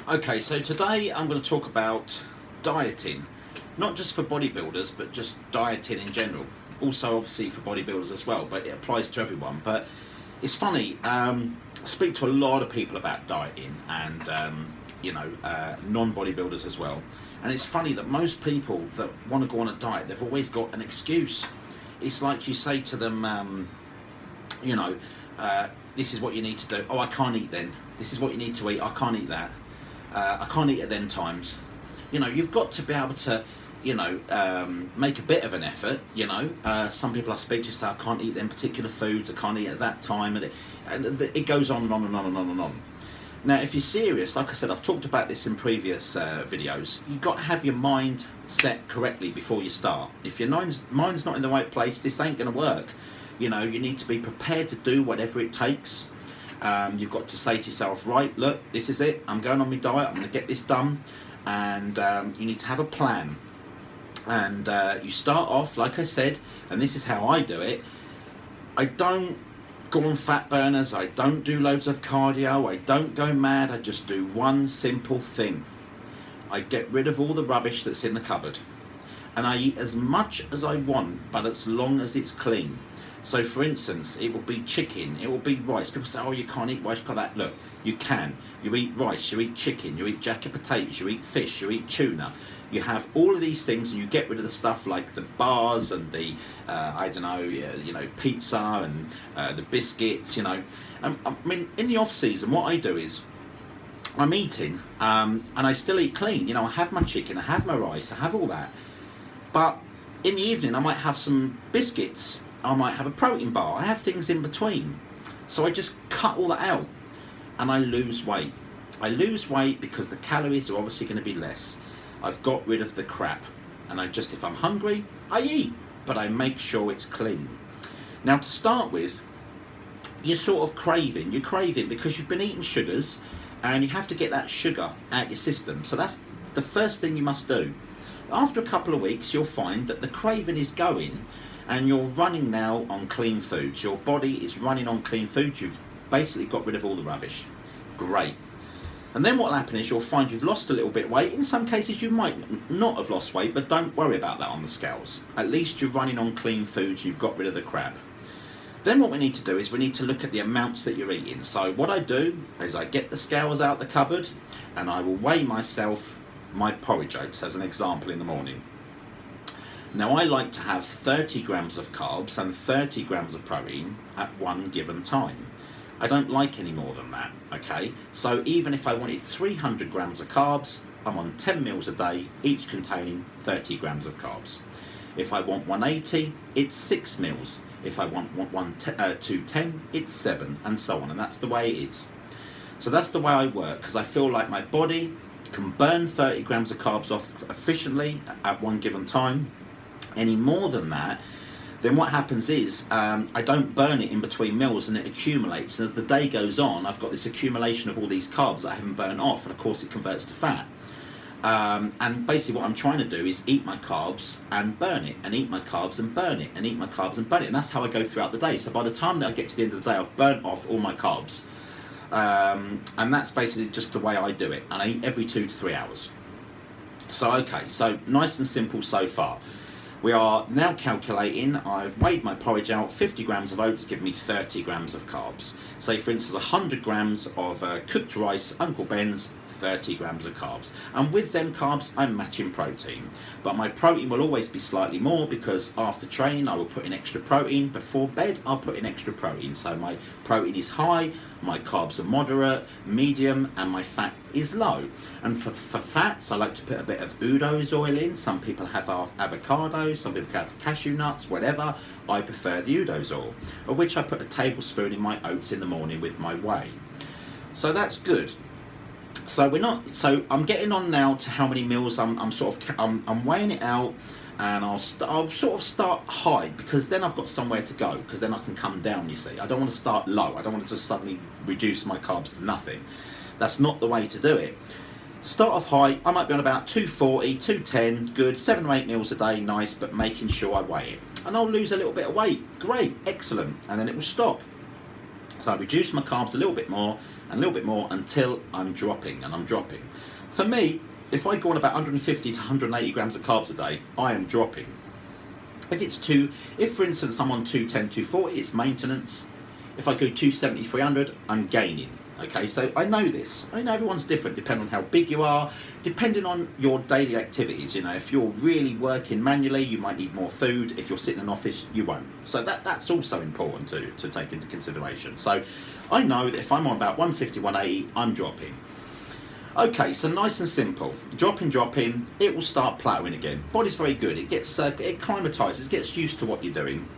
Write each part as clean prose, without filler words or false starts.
Okay, so today I'm going to talk about dieting, not just for bodybuilders, but just dieting in general. Also, obviously, for bodybuilders as well, but it applies to everyone. But it's funny, I speak to a lot of people about dieting and, non-bodybuilders as well. And it's funny that most people that want to go on a diet, they've always got an excuse. It's like you say to them, you know, this is what you need to do. Oh, I can't eat then. This is what you need to eat. I can't eat that. I can't eat at them times. You know, you've got to be able to, make a bit of an effort. Some people I speak to say I can't eat them particular foods. I can't eat at that time, and it goes on and on and on and on and on. Now, if you're serious, like I said, I've talked about this in previous videos. You've got to have your mind set correctly before you start. If your mind's not in the right place, this ain't going to work. You need to be prepared to do whatever it takes. You've got to say to yourself, right, look, this is it. I'm going on my diet. I'm going to get this done. And you need to have a plan. And you start off, like I said, and this is how I do it. I don't go on fat burners. I don't do loads of cardio. I don't go mad. I just do one simple thing. I get rid of all the rubbish that's in the cupboard. And I eat as much as I want, but as long as it's clean. So for instance, it will be chicken, it will be rice. People say, oh, you can't eat rice, got that. Look, you can. You eat rice, you eat chicken, you eat jacket potatoes, you eat fish, you eat tuna. You have all of these things and you get rid of the stuff like the bars and the, pizza and the biscuits, I mean, in the off season, what I do is I'm eating and I still eat clean. I have my chicken, I have my rice, I have all that. But in the evening, I might have some biscuits. I might have a protein bar. I have things in between. So I just cut all that out and I lose weight. I lose weight because the calories are obviously going to be less. I've got rid of the crap. And if I'm hungry, I eat. But I make sure it's clean. Now, to start with, you're sort of craving. You're craving because you've been eating sugars and you have to get that sugar out your system. So that's the first thing you must do. After a couple of weeks, you'll find that the craving is going and you're running now on clean foods. Your body is running on clean foods. You've basically got rid of all the rubbish. Great. And then what will happen is you'll find you've lost a little bit of weight. In some cases you might not have lost weight, but don't worry about that on the scales. At least you're running on clean foods. You've got rid of the crap. Then what we need to do is we need to look at the amounts that you're eating. So what I do is I get the scales out the cupboard and I will weigh myself my porridge oats as an example in the morning. Now I like to have 30 grams of carbs and 30 grams of protein at one given time. I don't like any more than that, okay? So even if I wanted 300 grams of carbs, I'm on 10 meals a day, each containing 30 grams of carbs. If I want 180, it's 6 meals. If I want 210, it's 7, and so on, and that's the way it is. So that's the way I work, because I feel like my body can burn 30 grams of carbs off efficiently at one given time. Any more than that, then what happens is I don't burn it in between meals and it accumulates. And as the day goes on, I've got this accumulation of all these carbs that I haven't burnt off, and of course it converts to fat. And basically what I'm trying to do is eat my carbs and burn it, and eat my carbs and burn it, and eat my carbs and burn it. And that's how I go throughout the day. So by the time that I get to the end of the day, I've burnt off all my carbs. And that's basically just the way I do it. And I eat every 2 to 3 hours. So, okay, so nice and simple so far. We are now calculating. I've weighed my porridge out. 50 grams of oats give me 30 grams of carbs. Say, for instance, 100 grams of cooked rice, Uncle Ben's, 30 grams of carbs. And with them carbs, I'm matching protein. But my protein will always be slightly more because after training, I will put in extra protein. Before bed, I'll put in extra protein. So my protein is high, my carbs are moderate, medium, and my fat is low. And for fats, I like to put a bit of Udo's oil in. Some people have avocado, some people have cashew nuts, whatever. I prefer the Udo's oil, of which I put a tablespoon in my oats in the morning with my whey. So that's good. So I'm getting on now to how many meals I'm weighing it out, and I'll sort of start high because then I've got somewhere to go, because then I can come down, you see. I don't want to start low. I don't want to just suddenly reduce my carbs to nothing. That's not the way to do it. Start off high. I might be on about 240, 210, good, 7 or 8 meals a day, nice, but making sure I weigh it. And I'll lose a little bit of weight. Great, excellent. And then it will stop. So I reduce my carbs a little bit more, and a little bit more until I'm dropping, and I'm dropping. For me, if I go on about 150 to 180 grams of carbs a day, I am dropping. If for instance I'm on 210, 240, it's maintenance. If I go 270, 300, I'm gaining. Okay, so I know this. I know everyone's different depending on how big you are, depending on your daily activities. You know, if you're really working manually, you might need more food. If you're sitting in an office, you won't. So that's also important to take into consideration. So I know that if I'm on about 150, 180, I'm dropping. Okay, so nice and simple. Dropping, it will start plateauing again. Body's very good. It gets it acclimatizes, gets used to what you're doing.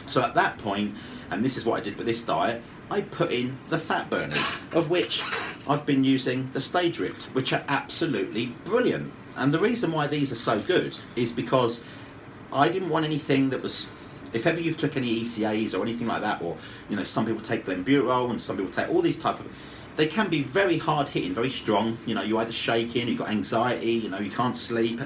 So at that point, and this is what I did with this diet, I put in the fat burners, of which I've been using the Stage Ripped, which are absolutely brilliant. And the reason why these are so good is because I didn't want anything that was, if ever you've took any ECAs or anything like that, or, you know, some people take Glenbuterol and some people take all these type of, they can be very hard hitting, very strong. You know, you're either shaking, you've got anxiety, you know, you can't sleep.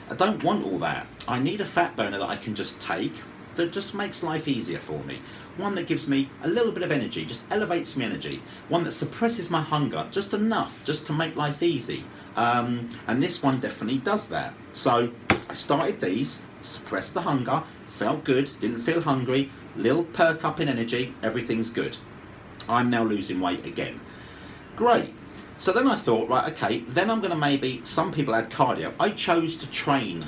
I don't want all that. I need a fat burner that I can just take, that just makes life easier for me. One that gives me a little bit of energy, just elevates my energy. One that suppresses my hunger, just enough, just to make life easy. And this one definitely does that. So I started these, suppressed the hunger, felt good, didn't feel hungry, little perk up in energy, everything's good. I'm now losing weight again. Great. So then I thought, right, okay, then I'm gonna maybe, some people add cardio. I chose to train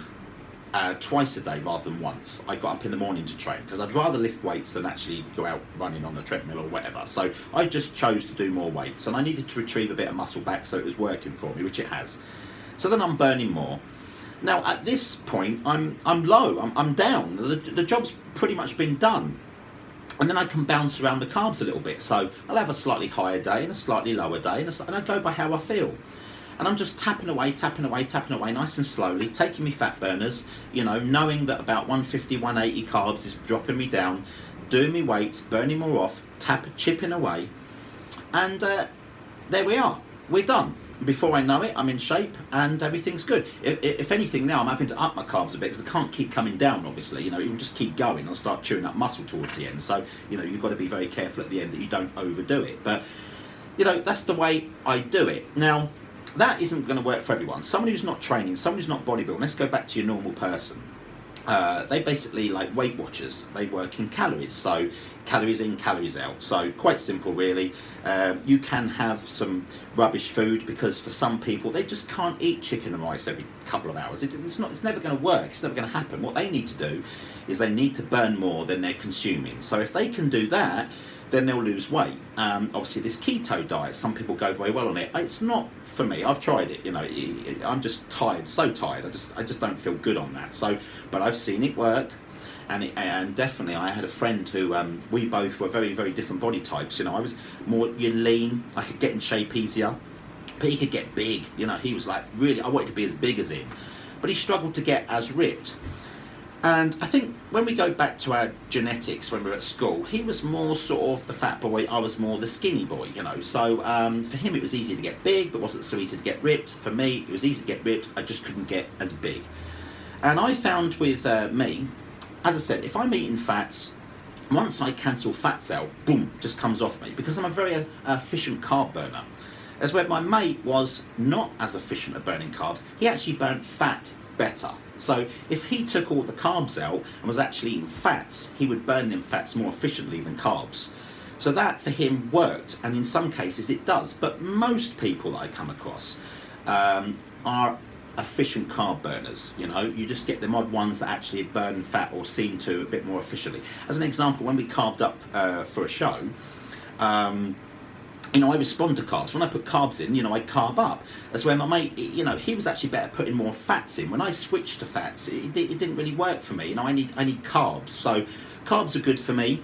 twice a day rather than once. I got up in the morning to train because I'd rather lift weights than actually go out running on the treadmill or whatever. So I just chose to do more weights, and I needed to retrieve a bit of muscle back, so it was working for me, which it has. So then I'm burning more. Now at this point I'm low, I'm down. The job's pretty much been done. And then I can bounce around the carbs a little bit. So I'll have a slightly higher day and a slightly lower day, and I go by how I feel. And I'm just tapping away, nice and slowly, taking me fat burners, you know, knowing that about 150, 180 carbs is dropping me down, doing me weights, burning more off, chipping away. And there we are, we're done. Before I know it, I'm in shape and everything's good. If anything now, I'm having to up my carbs a bit because I can't keep coming down, obviously. You know, it will just keep going. I'll start chewing up muscle towards the end. So, you know, you've got to be very careful at the end that you don't overdo it. But, you know, that's the way I do it. Now, that isn't going to work for everyone. Someone who's not training, someone who's not bodybuilding, let's go back to your normal person. They basically, like Weight Watchers, they work in calories, so calories in, calories out. So quite simple, really. You can have some rubbish food because for some people they just can't eat chicken and rice every couple of hours. It's never going to work. It's never going to happen. What they need to do is they need to burn more than they're consuming. So if they can do that, then they'll lose weight. Obviously, this keto diet, some people go very well on it. It's not for me. I've tried it. You know, I'm just tired, so tired. I just don't feel good on that. So, but I've seen it work, and definitely, I had a friend who we both were very, very different body types. You know, I was more lean. I could get in shape easier, but he could get big. You know, he was like really. I wanted to be as big as him, but he struggled to get as ripped. And I think when we go back to our genetics when we were at school, he was more sort of the fat boy, I was more the skinny boy, you know. So for him it was easy to get big, but wasn't so easy to get ripped. For me, it was easy to get ripped, I just couldn't get as big. And I found with me, as I said, if I'm eating fats, once I cancel fats out, boom, just comes off me, because I'm a very efficient carb burner. As where my mate was not as efficient at burning carbs, he actually burnt fat better. So if he took all the carbs out and was actually eating fats, he would burn them fats more efficiently than carbs. So that for him worked, and in some cases it does. But most people that I come across are efficient carb burners. You know, you just get the odd ones that actually burn fat or seem to a bit more efficiently. As an example, when we carved up for a show, you know, I respond to carbs. When I put carbs in, you know, I carb up. That's where my mate, you know, he was actually better putting more fats in. When I switched to fats, it didn't really work for me. You know, I need carbs. So carbs are good for me.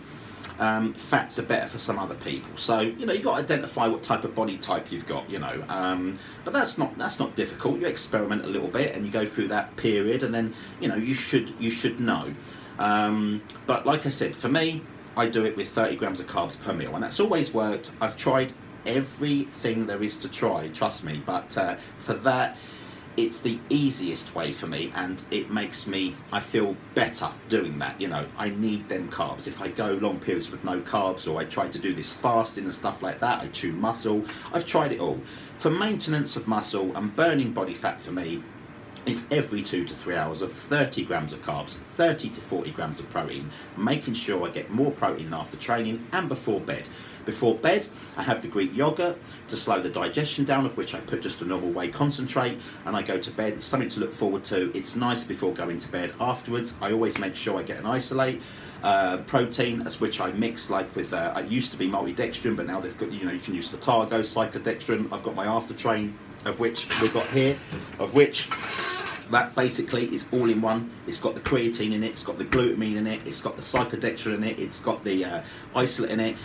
Fats are better for some other people. So, you know, you've got to identify what type of body type you've got, you know. But that's not difficult. You experiment a little bit and you go through that period, and then, you know, you should know. But like I said, for me, I do it with 30 grams of carbs per meal, and that's always worked. I've tried everything there is to try, trust me, but for that, it's the easiest way for me, and it makes me, I feel better doing that. You know, I need them carbs. If I go long periods with no carbs, or I try to do this fasting and stuff like that, I chew muscle. I've tried it all. For maintenance of muscle and burning body fat, for me, it's every 2 to 3 hours of 30 grams of carbs, 30 to 40 grams of protein, making sure I get more protein after training and before bed. Before bed, I have the Greek yogurt to slow the digestion down, of which I put just a normal whey concentrate, and I go to bed. It's something to look forward to. It's nice before going to bed. Afterwards, I always make sure I get an isolate protein, as which I mix like with, I used to be maltodextrin, but now they've got, you know, you can use Vitargo, cyclodextrin. I've got my after train, of which we've got here, of which that basically is all in one. It's got the creatine in it, it's got the glutamine in it, it's got the cyclodextrin in it, it's got the isolate in it.